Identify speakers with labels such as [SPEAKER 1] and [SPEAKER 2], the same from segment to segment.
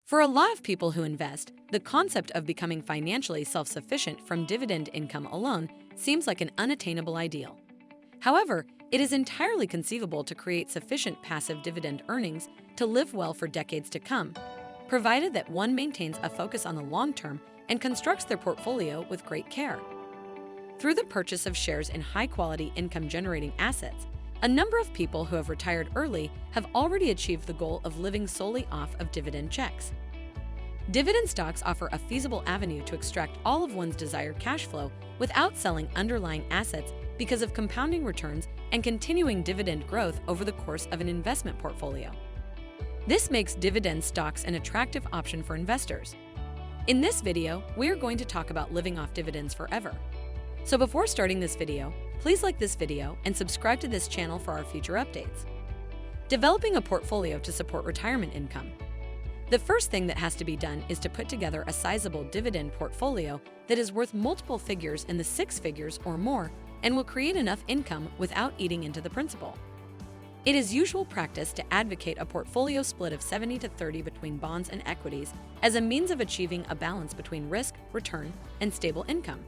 [SPEAKER 1] For a lot of people who invest, the concept of becoming financially self-sufficient from dividend income alone seems like an unattainable ideal. However, it is entirely conceivable to create sufficient passive dividend earnings to live well for decades to come, provided that one maintains a focus on the long term and constructs their portfolio with great care. Through the purchase of shares in high-quality income-generating assets, a number of people who have retired early have already achieved the goal of living solely off of dividend checks. Dividend stocks offer a feasible avenue to extract all of one's desired cash flow without selling underlying assets because of compounding returns and continuing dividend growth over the course of an investment portfolio. This makes dividend stocks an attractive option for investors. In this video, we are going to talk about living off dividends forever. So before starting this video, please like this video and subscribe to this channel for our future updates. Developing a portfolio to support retirement income. The first thing that has to be done is to put together a sizable dividend portfolio that is worth multiple figures in the six figures or more and will create enough income without eating into the principal. It is usual practice to advocate a portfolio split of 70-30 between bonds and equities as a means of achieving a balance between risk, return, and stable income.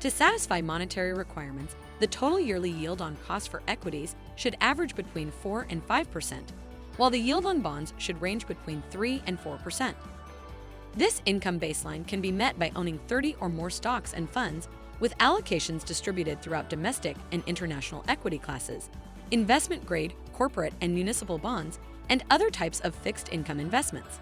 [SPEAKER 1] To satisfy monetary requirements, the total yearly yield on cost for equities should average between 4 and 5%, while the yield on bonds should range between 3 and 4%. This income baseline can be met by owning 30 or more stocks and funds, with allocations distributed throughout domestic and international equity classes, investment-grade, corporate and municipal bonds, and other types of fixed income investments.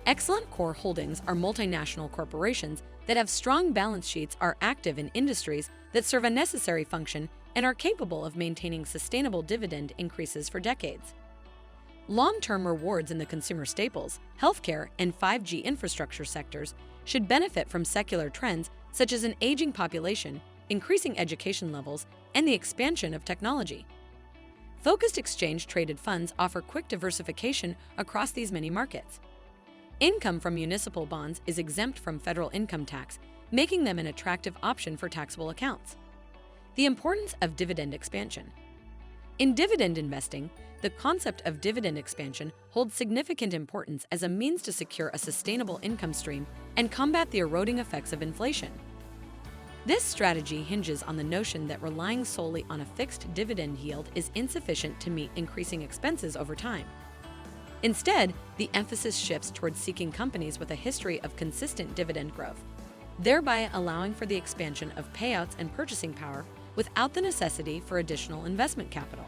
[SPEAKER 1] Excellent core holdings are multinational corporations that have strong balance sheets, are active in industries that serve a necessary function, and are capable of maintaining sustainable dividend increases for decades. Long-term rewards in the consumer staples, healthcare, and 5G infrastructure sectors should benefit from secular trends such as an aging population, increasing education levels, and the expansion of technology. Focused exchange-traded funds offer quick diversification across these many markets. Income from municipal bonds is exempt from federal income tax, making them an attractive option for taxable accounts. The importance of dividend expansion. In dividend investing, the concept of dividend expansion holds significant importance as a means to secure a sustainable income stream and combat the eroding effects of inflation. This strategy hinges on the notion that relying solely on a fixed dividend yield is insufficient to meet increasing expenses over time. Instead, the emphasis shifts towards seeking companies with a history of consistent dividend growth, thereby allowing for the expansion of payouts and purchasing power without the necessity for additional investment capital.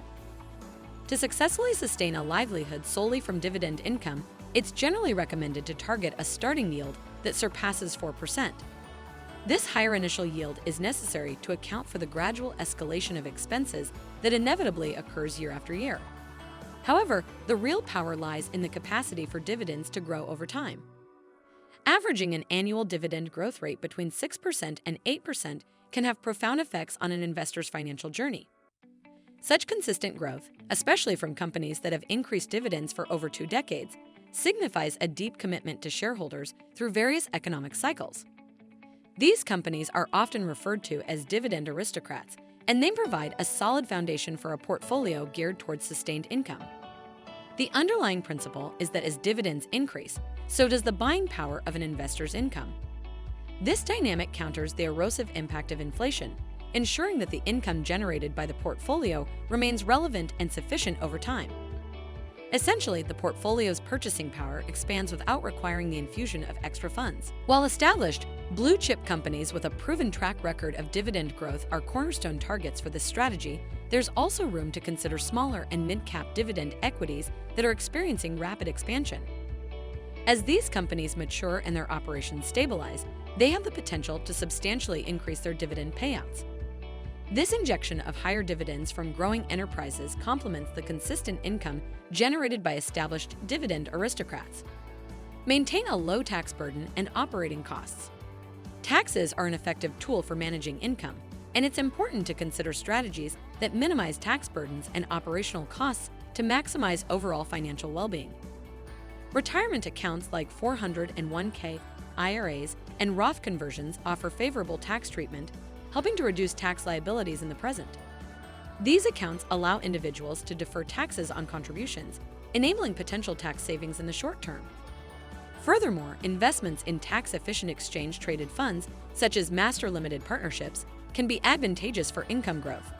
[SPEAKER 1] To successfully sustain a livelihood solely from dividend income, it's generally recommended to target a starting yield that surpasses 4%. This higher initial yield is necessary to account for the gradual escalation of expenses that inevitably occurs year after year. However, the real power lies in the capacity for dividends to grow over time. Averaging an annual dividend growth rate between 6% and 8% can have profound effects on an investor's financial journey. Such consistent growth, especially from companies that have increased dividends for over 2 decades, signifies a deep commitment to shareholders through various economic cycles. These companies are often referred to as Dividend Aristocrats, and they provide a solid foundation for a portfolio geared towards sustained income. The underlying principle is that as dividends increase, so does the buying power of an investor's income. This dynamic counters the erosive impact of inflation, ensuring that the income generated by the portfolio remains relevant and sufficient over time. Essentially, the portfolio's purchasing power expands without requiring the infusion of extra funds. While established, blue-chip companies with a proven track record of dividend growth are cornerstone targets for this strategy, there's also room to consider smaller and mid-cap dividend equities that are experiencing rapid expansion. As these companies mature and their operations stabilize, they have the potential to substantially increase their dividend payouts. This injection of higher dividends from growing enterprises complements the consistent income generated by established dividend aristocrats. Maintain a low tax burden and operating costs. Taxes are an effective tool for managing income, and it's important to consider strategies that minimize tax burdens and operational costs to maximize overall financial well-being. Retirement accounts like 401k, IRAs, and Roth conversions offer favorable tax treatment, helping to reduce tax liabilities in the present. These accounts allow individuals to defer taxes on contributions, enabling potential tax savings in the short term. Furthermore, investments in tax-efficient exchange-traded funds, such as master limited partnerships, can be advantageous for income growth.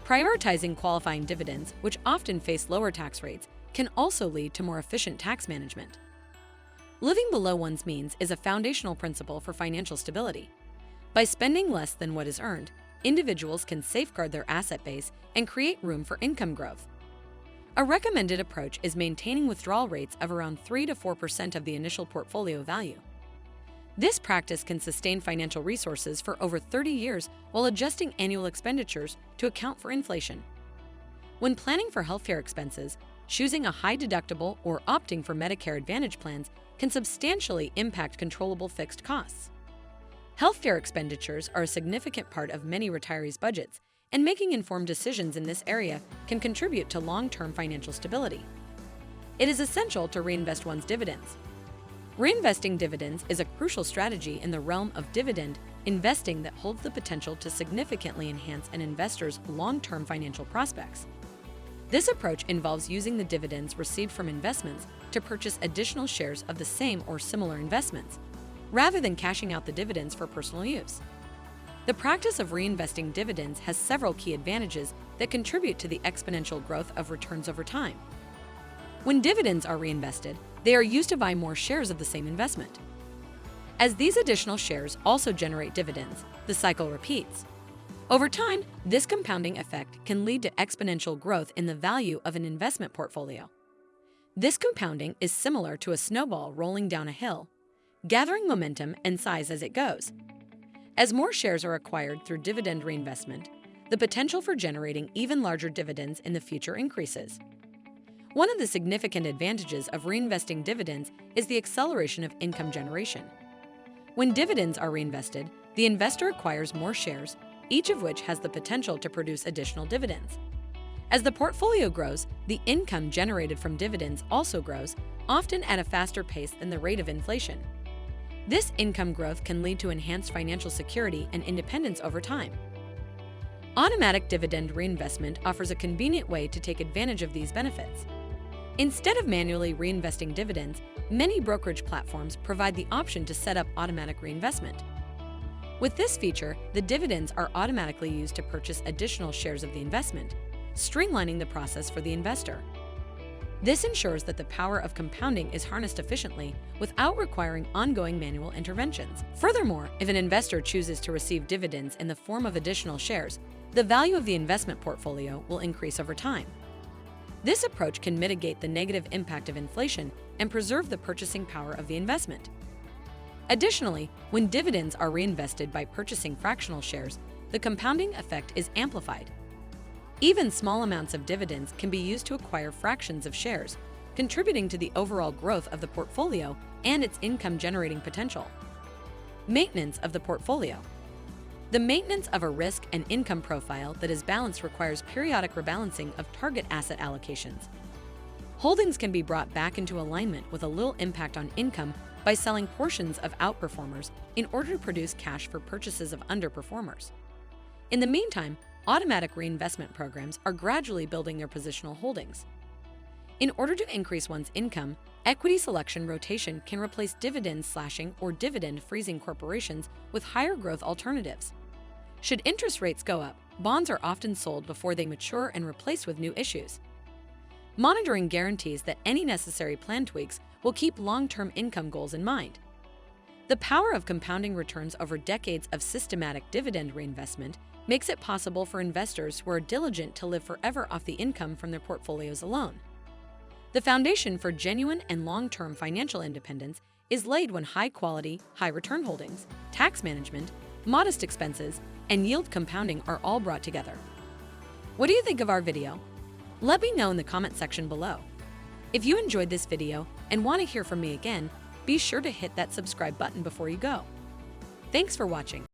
[SPEAKER 1] Prioritizing qualifying dividends, which often face lower tax rates, can also lead to more efficient tax management. Living below one's means is a foundational principle for financial stability. By spending less than what is earned, individuals can safeguard their asset base and create room for income growth. A recommended approach is maintaining withdrawal rates of around 3 to 4% of the initial portfolio value. This practice can sustain financial resources for over 30 years while adjusting annual expenditures to account for inflation. When planning for healthcare expenses, choosing a high deductible or opting for Medicare Advantage plans can substantially impact controllable fixed costs. Healthcare expenditures are a significant part of many retirees' budgets, and making informed decisions in this area can contribute to long-term financial stability. It is essential to reinvest one's dividends. Reinvesting dividends is a crucial strategy in the realm of dividend investing that holds the potential to significantly enhance an investor's long-term financial prospects. This approach involves using the dividends received from investments to purchase additional shares of the same or similar investments, rather than cashing out the dividends for personal use. The practice of reinvesting dividends has several key advantages that contribute to the exponential growth of returns over time. When dividends are reinvested, they are used to buy more shares of the same investment. As these additional shares also generate dividends, the cycle repeats. Over time, this compounding effect can lead to exponential growth in the value of an investment portfolio. This compounding is similar to a snowball rolling down a hill, gathering momentum and size as it goes. As more shares are acquired through dividend reinvestment, the potential for generating even larger dividends in the future increases. One of the significant advantages of reinvesting dividends is the acceleration of income generation. When dividends are reinvested, the investor acquires more shares, each of which has the potential to produce additional dividends. As the portfolio grows, the income generated from dividends also grows, often at a faster pace than the rate of inflation. This income growth can lead to enhanced financial security and independence over time. Automatic dividend reinvestment offers a convenient way to take advantage of these benefits. Instead of manually reinvesting dividends, many brokerage platforms provide the option to set up automatic reinvestment. With this feature, the dividends are automatically used to purchase additional shares of the investment, streamlining the process for the investor. This ensures that the power of compounding is harnessed efficiently without requiring ongoing manual interventions. Furthermore, if an investor chooses to receive dividends in the form of additional shares, the value of the investment portfolio will increase over time. This approach can mitigate the negative impact of inflation and preserve the purchasing power of the investment. Additionally, when dividends are reinvested by purchasing fractional shares, the compounding effect is amplified. Even small amounts of dividends can be used to acquire fractions of shares, contributing to the overall growth of the portfolio and its income-generating potential. Maintenance of the portfolio. The maintenance of a risk and income profile that is balanced requires periodic rebalancing of target asset allocations. Holdings can be brought back into alignment with a little impact on income by selling portions of outperformers in order to produce cash for purchases of underperformers. In the meantime, automatic reinvestment programs are gradually building their positional holdings. In order to increase one's income, equity selection rotation can replace dividend slashing or dividend freezing corporations with higher growth alternatives. Should interest rates go up, bonds are often sold before they mature and replaced with new issues. Monitoring guarantees that any necessary plan tweaks will keep long-term income goals in mind. The power of compounding returns over decades of systematic dividend reinvestment makes it possible for investors who are diligent to live forever off the income from their portfolios alone. The foundation for genuine and long-term financial independence is laid when high-quality, high-return holdings, tax management, modest expenses, and yield compounding are all brought together. What do you think of our video? Let me know in the comment section below. If you enjoyed this video and want to hear from me again, be sure to hit that subscribe button before you go. Thanks for watching.